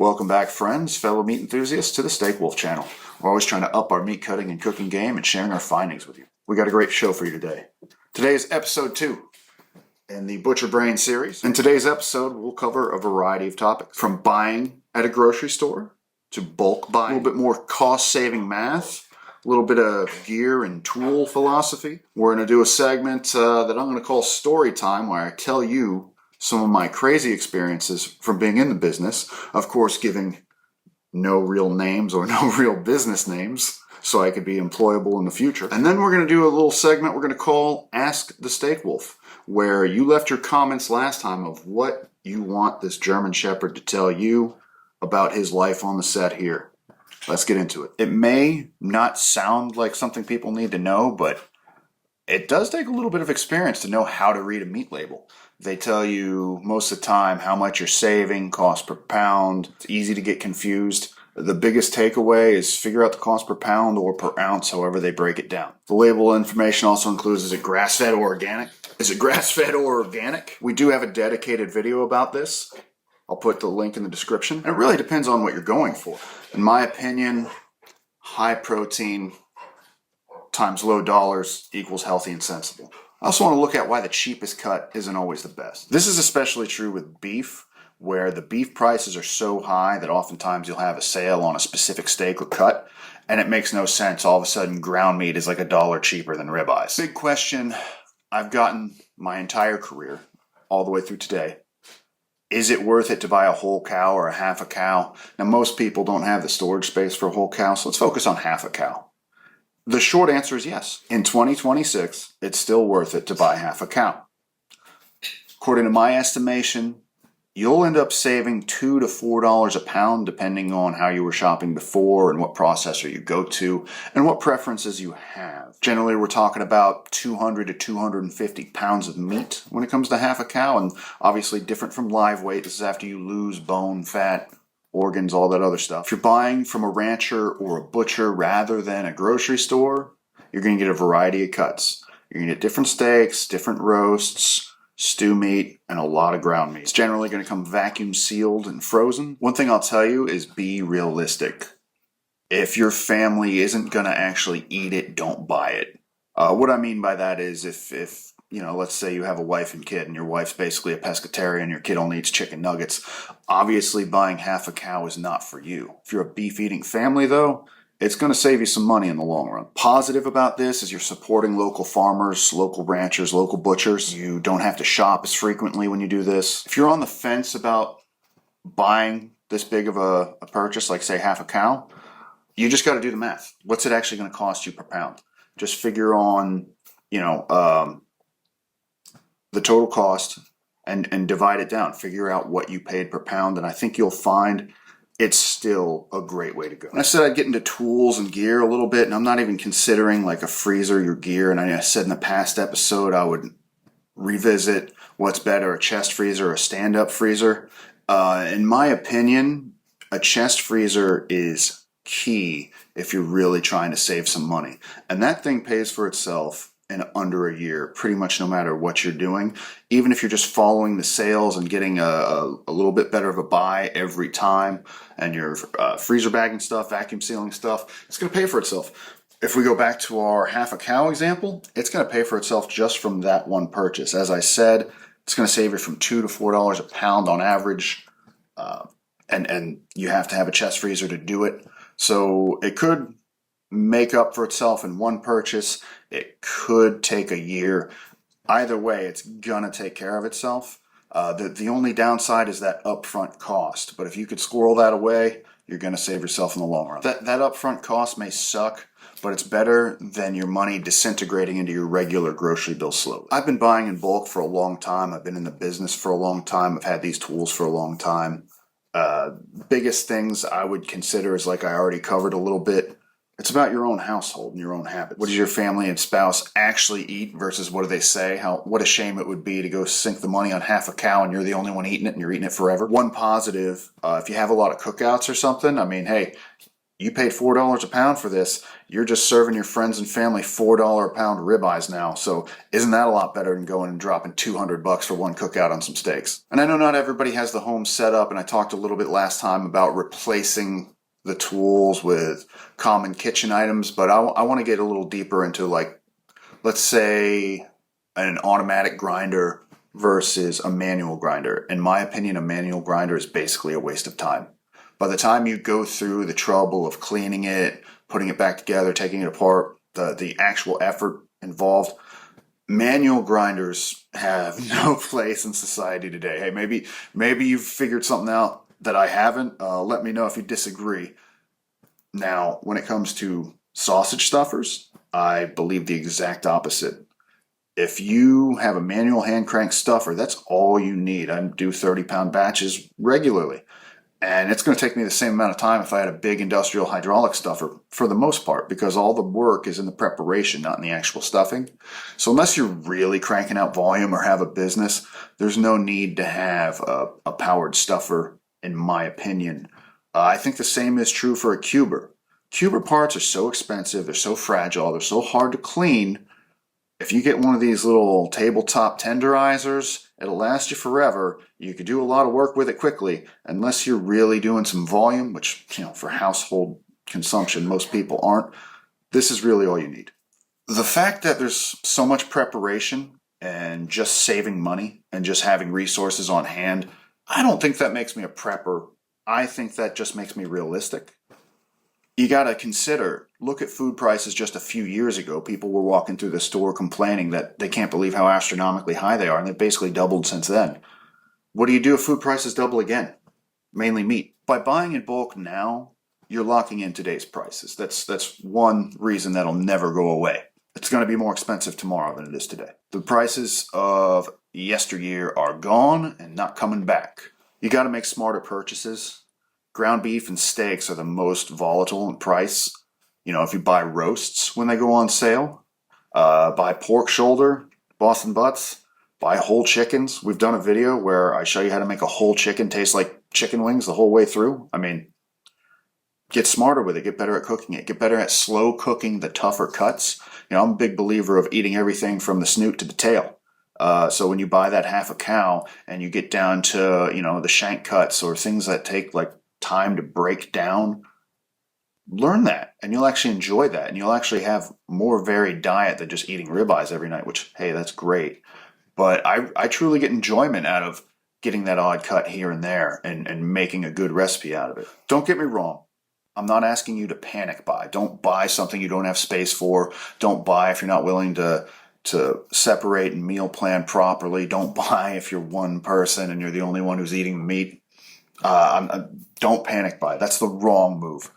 Welcome back, friends, fellow meat enthusiasts, to the Steak Wolf channel. We're always trying to up our meat cutting and cooking game and sharing our findings with you. We got a great show for you today. Today is episode 2 in the Butcher Brain series. In today's episode, we'll cover a variety of topics, from buying at a grocery store to bulk buying, a little bit more cost-saving math, a little bit of gear and tool philosophy. We're going to do a segment that I'm going to call Storytime, where I tell you some of my crazy experiences from being in the business, of course giving no real names or no real business names, so I could be employable in the future. And then we're going to do a little segment we're going to call Ask the Steak Wolf, where you left your comments last time of what you want this German Shepherd to tell you about his life on the set here. Let's get into it. It may not sound like something people need to know, but it does take a little bit of experience to know how to read a meat label. They tell you most of the time how much you're saving, cost per pound. It's easy to get confused. The biggest takeaway is figure out the cost per pound or per ounce, however they break it down. The label information also includes, is it grass-fed or organic? Is it grass-fed or organic? We do have a dedicated video about this. I'll put the link in the description. And it really depends on what you're going for. In my opinion, high protein times low dollars equals healthy and sensible. I also want to look at why the cheapest cut isn't always the best. This is especially true with beef, where the beef prices are so high that oftentimes you'll have a sale on a specific steak or cut, and it makes no sense. All of a sudden, ground meat is like $1 cheaper than ribeyes. Big question I've gotten my entire career, all the way through today. Is it worth it to buy a whole cow or a half a cow? Now, most people don't have the storage space for a whole cow, so let's focus on half a cow. The short answer is yes. In 2026, it's still worth it to buy half a cow. According to my estimation, you'll end up saving $2 to $4 a pound depending on how you were shopping before and what processor you go to and what preferences you have. Generally, we're talking about 200 to 250 pounds of meat when it comes to half a cow, and obviously different from live weight. This is after you lose bone, fat, organs, all that other stuff. If you're buying from a rancher or a butcher rather than a grocery store, you're going to get a variety of cuts. You're going to get different steaks, different roasts, stew meat, and a lot of ground meat. It's generally going to come vacuum sealed and frozen. One thing I'll tell you is be realistic. If your family isn't going to actually eat it, don't buy it. What I mean by that is if you know, let's say you have a wife and kid and your wife's basically a pescatarian, your kid only eats chicken nuggets. Obviously, buying half a cow is not for you. If you're a beef-eating family, though, it's going to save you some money in the long run. Positive about this is you're supporting local farmers, local ranchers, local butchers. You don't have to shop as frequently when you do this. If you're on the fence about buying this big of a purchase, like say half a cow, you just got to do the math. What's it actually going to cost you per pound? Just figure on, the total cost and divide it down. Figure out what you paid per pound, and I think you'll find it's still a great way to go. And I said I'd get into tools and gear a little bit, and I'm not even considering like a freezer, your gear. And I said in the past episode I would revisit what's better, a chest freezer or a stand-up freezer. In my opinion, a chest freezer is key if you're really trying to save some money. And that thing pays for itself in under a year, pretty much no matter what you're doing. Even if you're just following the sales and getting a little bit better of a buy every time, and your freezer bagging stuff, vacuum sealing stuff, it's going to pay for itself. If we go back to our half a cow example, it's going to pay for itself just from that one purchase. As I said, it's going to save you from $2 to $4 a pound on average, and you have to have a chest freezer to do it. So it could make up for itself in one purchase. It could take a year. Either way, it's gonna take care of itself. The only downside is that upfront cost. But if you could squirrel that away, you're gonna save yourself in the long run. That upfront cost may suck, but it's better than your money disintegrating into your regular grocery bill slowly. I've been buying in bulk for a long time. I've been in the business for a long time. I've had these tools for a long time. Biggest things I would consider is, like I already covered a little bit, it's about your own household and your own habits. What does your family and spouse actually eat versus what do they say? What a shame it would be to go sink the money on half a cow and you're the only one eating it and you're eating it forever. One positive, if you have a lot of cookouts or something, I mean, hey, You paid $4 a pound for this. You're just serving your friends and family $4 a pound ribeyes now. So isn't that a lot better than going and dropping $200 for one cookout on some steaks? And I know not everybody has the home set up, and I talked a little bit last time about replacing the tools with common kitchen items, but I want to get a little deeper into, like, let's say an automatic grinder versus a manual grinder. In my opinion, a manual grinder is basically a waste of time. By the time you go through the trouble of cleaning it, putting it back together, taking it apart, the actual effort involved, manual grinders have no place in society today. Hey, maybe you've figured something out that I haven't. Let me know if you disagree. Now, when it comes to sausage stuffers, I believe the exact opposite. If you have a manual hand crank stuffer, that's all you need. I do 30-pound batches regularly. And it's going to take me the same amount of time if I had a big industrial hydraulic stuffer, for the most part, because all the work is in the preparation, not in the actual stuffing. So unless you're really cranking out volume or have a business, there's no need to have a powered stuffer, in my opinion. I think the same is true for a cuber. Cuber parts are so expensive, they're so fragile, they're so hard to clean. If you get one of these little tabletop tenderizers, it'll last you forever. You could do a lot of work with it quickly, unless you're really doing some volume, which, for household consumption, most people aren't. This is really all you need. The fact that there's so much preparation and just saving money and just having resources on hand, I don't think that makes me a prepper. I think that just makes me realistic. You got to consider, look at food prices just a few years ago. People were walking through the store complaining that they can't believe how astronomically high they are, and they've basically doubled since then. What do you do if food prices double again? Mainly meat. By buying in bulk now, you're locking in today's prices. That's one reason that'll never go away. It's going to be more expensive tomorrow than it is today. The prices of yesteryear are gone and not coming back. You got to make smarter purchases. Ground beef and steaks are the most volatile in price. If you buy roasts when they go on sale, buy pork shoulder, Boston butts, buy whole chickens. We've done a video where I show you how to make a whole chicken taste like chicken wings the whole way through. Get smarter with it. Get better at cooking it. Get better at slow cooking the tougher cuts. I'm a big believer of eating everything from the snoot to the tail. So when you buy that half a cow and you get down to, the shank cuts or things that take like time to break down, learn that, and you'll actually enjoy that, and you'll actually have more varied diet than just eating ribeyes every night, which, hey, that's great. But I truly get enjoyment out of getting that odd cut here and there and making a good recipe out of it. Don't get me wrong. I'm not asking you to panic buy. Don't buy something you don't have space for. Don't buy if you're not willing to separate and meal plan properly. Don't buy if you're one person and you're the only one who's eating meat. Don't panic buy. That's the wrong move.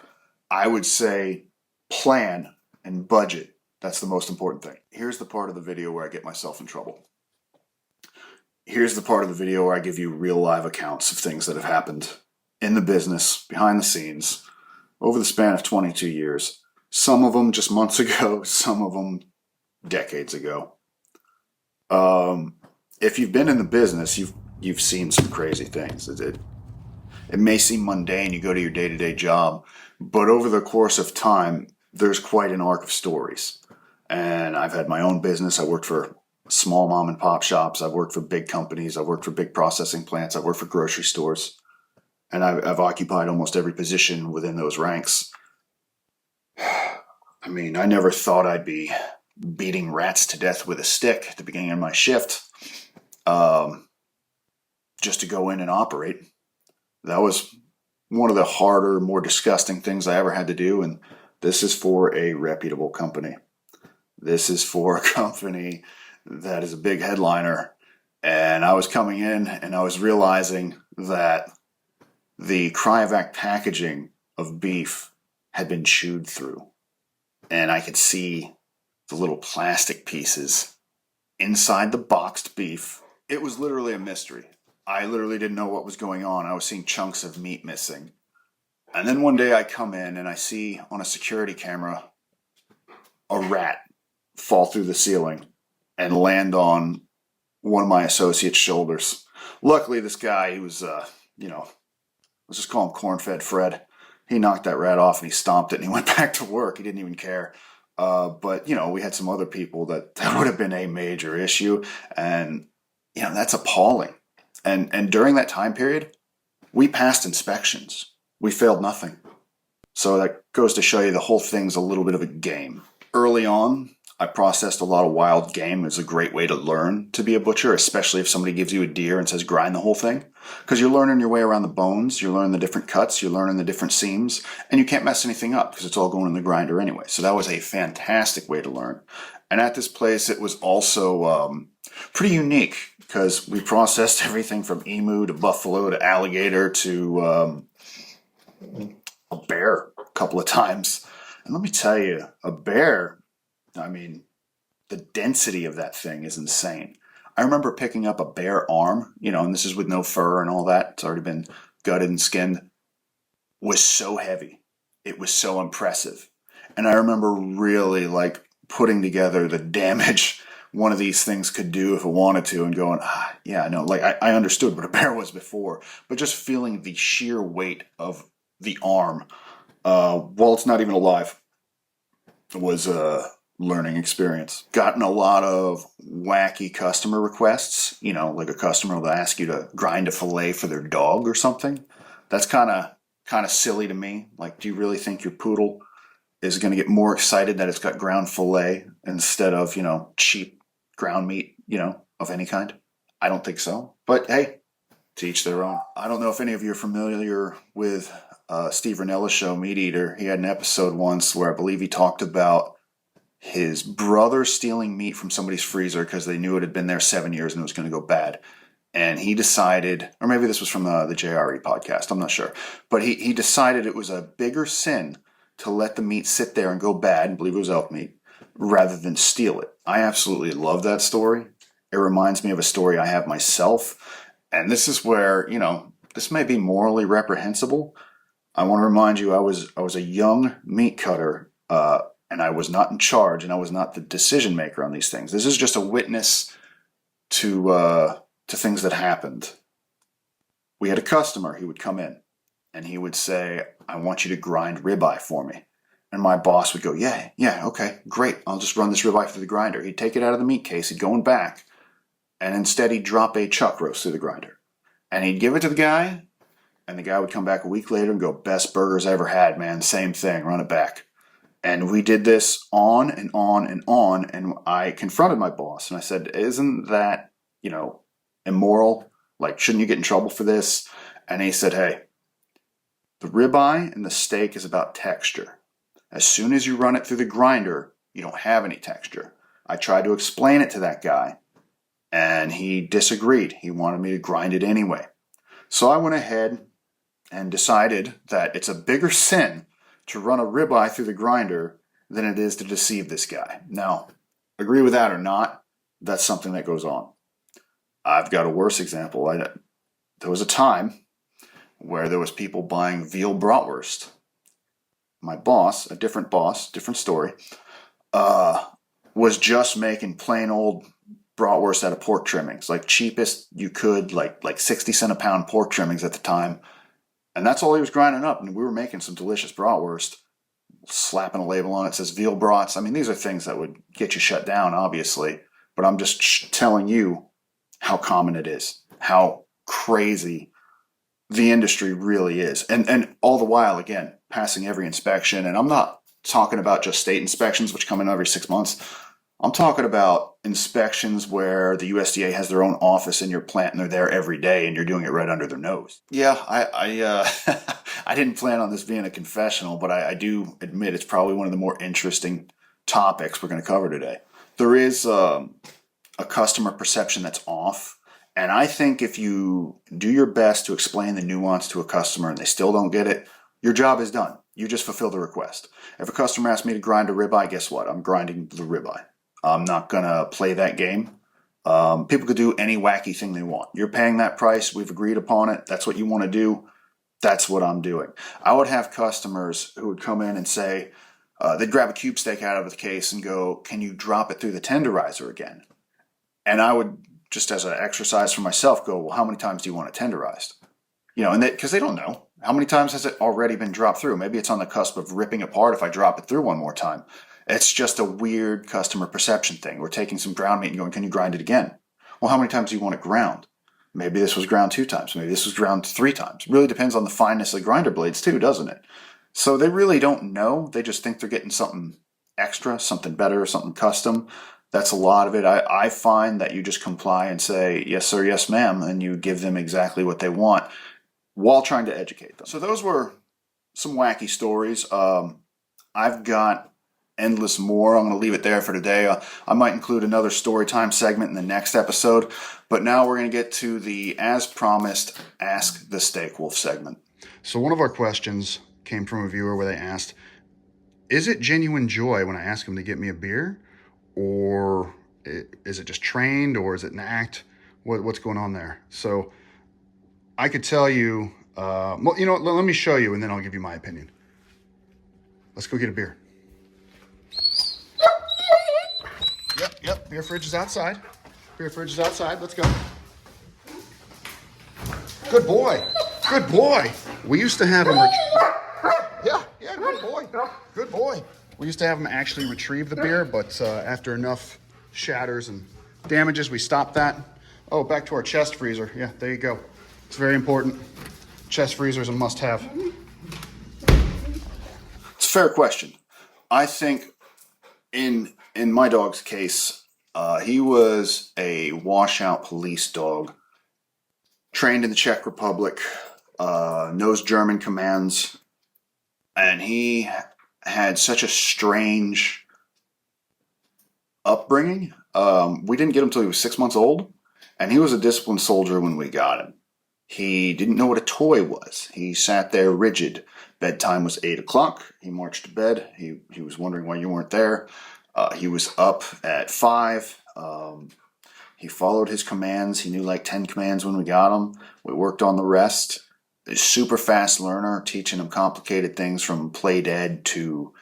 I would say plan and budget. That's the most important thing. Here's the part of the video where I get myself in trouble. Here's the part of the video where I give you real live accounts of things that have happened in the business, behind the scenes, over the span of 22 years. Some of them just months ago, some of them decades ago. If you've been in the business, you've seen some crazy things. It may seem mundane, you go to your day-to-day job, but over the course of time, there's quite an arc of stories. And I've had my own business. I worked for small mom and pop shops. I've worked for big companies. I've worked for big processing plants. I've worked for grocery stores. And I've occupied almost every position within those ranks. I never thought I'd be beating rats to death with a stick at the beginning of my shift, just to go in and operate. That was one of the harder, more disgusting things I ever had to do, and this is for a reputable company. This is for a company that is a big headliner, and I was coming in and I was realizing that the cryovac packaging of beef had been chewed through, and I could see the little plastic pieces inside the boxed beef. It was literally a mystery. I literally didn't know what was going on. I was seeing chunks of meat missing. And then one day I come in and I see on a security camera a rat fall through the ceiling and land on one of my associates' shoulders. Luckily, this guy, he was, let's just call him Corn-Fed Fred. he knocked that rat off and he stomped it and he went back to work. He didn't even care. But we had some other people that would have been a major issue, and that's appalling. And during that time period, we passed inspections. We failed nothing. So that goes to show you the whole thing's a little bit of a game. Early on, I processed a lot of wild game. It's a great way to learn to be a butcher, especially if somebody gives you a deer and says grind the whole thing. Because you're learning your way around the bones, you're learning the different cuts, you're learning the different seams, and you can't mess anything up because it's all going in the grinder anyway. So that was a fantastic way to learn. And at this place, it was also pretty unique because we processed everything from emu to buffalo to alligator to a bear a couple of times. And let me tell you, a bear, the density of that thing is insane. I remember picking up a bear arm, and this is with no fur and all that. It's already been gutted and skinned. Was so heavy. It was so impressive. And I remember really putting together the damage one of these things could do if it wanted to and going, I understood what a bear was before, but just feeling the sheer weight of the arm, while it's not even alive, was a learning experience. Gotten a lot of wacky customer requests, like a customer will ask you to grind a fillet for their dog or something. That's kind of silly to me. Like, do you really think your poodle is going to get more excited that it's got ground fillet instead of, cheap ground meat, of any kind? I don't think so. But hey, to each their own. I don't know if any of you are familiar with Steve Rinella's show, Meat Eater. He had an episode once where I believe he talked about his brother stealing meat from somebody's freezer because they knew it had been there 7 years and it was going to go bad. And he decided, or maybe this was from the JRE podcast, I'm not sure, but he decided it was a bigger sin to let the meat sit there and go bad, and believe it was elk meat, rather than steal it. I absolutely love that story. It reminds me of a story I have myself. And this is where, this may be morally reprehensible. I want to remind you, I was a young meat cutter, and I was not in charge, and I was not the decision maker on these things. This is just a witness to things that happened. We had a customer. He would come in, and he would say, "I want you to grind ribeye for me." And my boss would go, yeah, okay, great. I'll just run this ribeye through the grinder. He'd take it out of the meat case. He'd go in back, and instead he'd drop a chuck roast through the grinder. And he'd give it to the guy, and the guy would come back a week later and go, "Best burgers I ever had, man. Same thing, run it back." And we did this on and on and on, and I confronted my boss, and I said, "Isn't that, immoral? Like, shouldn't you get in trouble for this?" And he said, "Hey, the ribeye and the steak is about texture. As soon as you run it through the grinder, you don't have any texture." I tried to explain it to that guy, and he disagreed. He wanted me to grind it anyway. So I went ahead and decided that it's a bigger sin to run a ribeye through the grinder than it is to deceive this guy. Now, agree with that or not, that's something that goes on. I've got a worse example. There was a time where there was people buying veal bratwurst. My boss, a different boss, different story, was just making plain old bratwurst out of pork trimmings, like cheapest you could, like 60 cent a pound pork trimmings at the time. And that's all he was grinding up. And we were making some delicious bratwurst, slapping a label on it that says veal brats. These are things that would get you shut down, obviously. But I'm just telling you how common it is, how crazy the industry really is. And all the while, again, passing every inspection. And I'm not talking about just state inspections, which come in every 6 months. I'm talking about inspections where the USDA has their own office in your plant and they're there every day and you're doing it right under their nose. Yeah, I I didn't plan on this being a confessional, but I do admit it's probably one of the more interesting topics we're going to cover today. There is a customer perception that's off. And I think if you do your best to explain the nuance to a customer and they still don't get it, your job is done. You just fulfill the request. If a customer asks me to grind a ribeye, guess what? I'm grinding the ribeye. I'm not going to play that game. People could do any wacky thing they want. You're paying that price. We've agreed upon it. That's what you want to do. That's what I'm doing. I would have customers who would come in and say, they'd grab a cube steak out of the case and go, "Can you drop it through the tenderizer again?" And I would, just as an exercise for myself, go, "Well, how many times do you want it tenderized?" And because they don't know. How many times has it already been dropped through? Maybe it's on the cusp of ripping apart if I drop it through one more time. It's just a weird customer perception thing. We're taking some ground meat and going, can you grind it again? Well, how many times do you want it ground? Maybe this was ground 2 times. Maybe this was ground 3 times. It really depends on the fineness of the grinder blades too, doesn't it? So they really don't know. They just think they're getting something extra, something better, something custom. That's a lot of it. I find that you just comply and say, yes, sir, yes, ma'am, and you give them exactly what they want while trying to educate them. So those were some wacky stories. I've got endless more. I'm going to leave it there for today. I might include another story time segment in the next episode, but now we're going to get to the, as promised, Ask the Steak Wolf segment. So one of our questions came from a viewer where they asked, is it genuine joy when I ask them to get me a beer? Or is it just trained, or is it an act? What's going on there? So I could tell you, well, you know, let me show you and then I'll give you my opinion. Let's go get a beer. Yep, beer fridge is outside. Beer fridge is outside, let's go. Good boy, good boy. We used to have him, yeah, good boy, good boy. We used to have him actually retrieve the beer, but after enough shatters and damages, we stopped that. Oh, back to our chest freezer. Yeah, there you go. It's very important. Chest freezer is a must-have. It's a fair question. I think in my dog's case, he was a washout police dog, trained in the Czech Republic, knows German commands, and he had such a strange upbringing. We didn't get him until he was 6 months old, and he was a disciplined soldier when we got him. He didn't know what a toy was. He sat there rigid. Bedtime was 8 o'clock. He marched to bed. He was wondering why you weren't there. He was up at 5. He followed his commands. He knew like 10 commands when we got him. We worked on the rest. A super fast learner, teaching him complicated things from play dead to,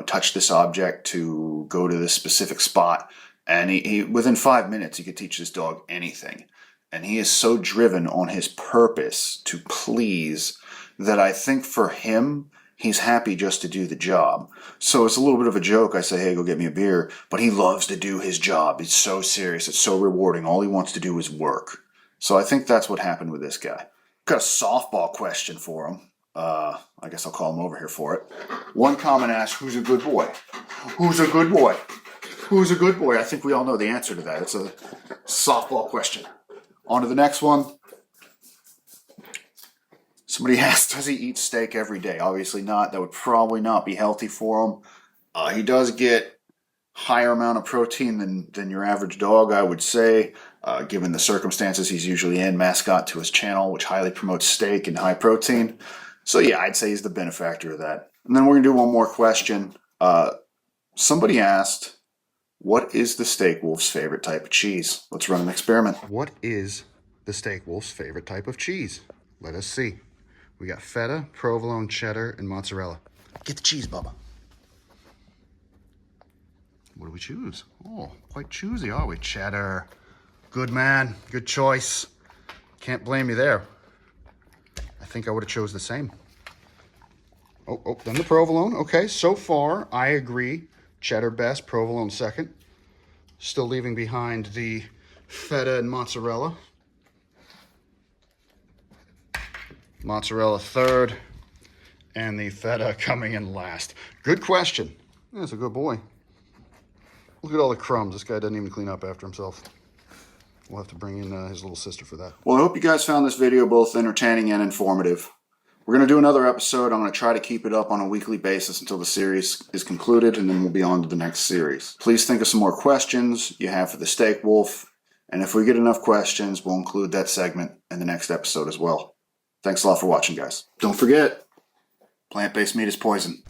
touch this object to go to this specific spot. And he within 5 minutes, he could teach this dog anything. And he is so driven on his purpose to please that I think for him, he's happy just to do the job. So it's a little bit of a joke. I say, hey, go get me a beer. But he loves to do his job. It's so serious. It's so rewarding. All he wants to do is work. So I think that's what happened with this guy. Got a softball question for him. I guess I'll call him over here for it. One comment asks, who's a good boy? Who's a good boy? Who's a good boy? I think we all know the answer to that. It's a softball question. On to the next one. Somebody asked, does he eat steak every day? Obviously not. That would probably not be healthy for him. He does get higher amount of protein than your average dog, I would say, given the circumstances he's usually in, mascot to his channel, which highly promotes steak and high protein. So yeah, I'd say he's the benefactor of that. And then we're going to do one more question. Somebody asked, what is the Steak Wolf's favorite type of cheese? Let's run an experiment. What is the Steak Wolf's favorite type of cheese? Let us see. We got feta, provolone, cheddar, and mozzarella. Get the cheese, Bubba. What do we choose? Oh, quite choosy, are we? Cheddar. Good man. Good choice. Can't blame you there. I think I would have chose the same. Oh, then the provolone. Okay, so far, I agree. Cheddar best, provolone second. Still leaving behind the feta and mozzarella. Mozzarella third, and the feta coming in last. Good question. That's a good boy. Look at all the crumbs. This guy doesn't even clean up after himself. We'll have to bring in his little sister for that. Well, I hope you guys found this video both entertaining and informative. We're going to do another episode. I'm going to try to keep it up on a weekly basis until the series is concluded, and then we'll be on to the next series. Please think of some more questions you have for the Steak Wolf, and if we get enough questions, we'll include that segment in the next episode as well. Thanks a lot for watching, guys. Don't forget, plant-based meat is poison.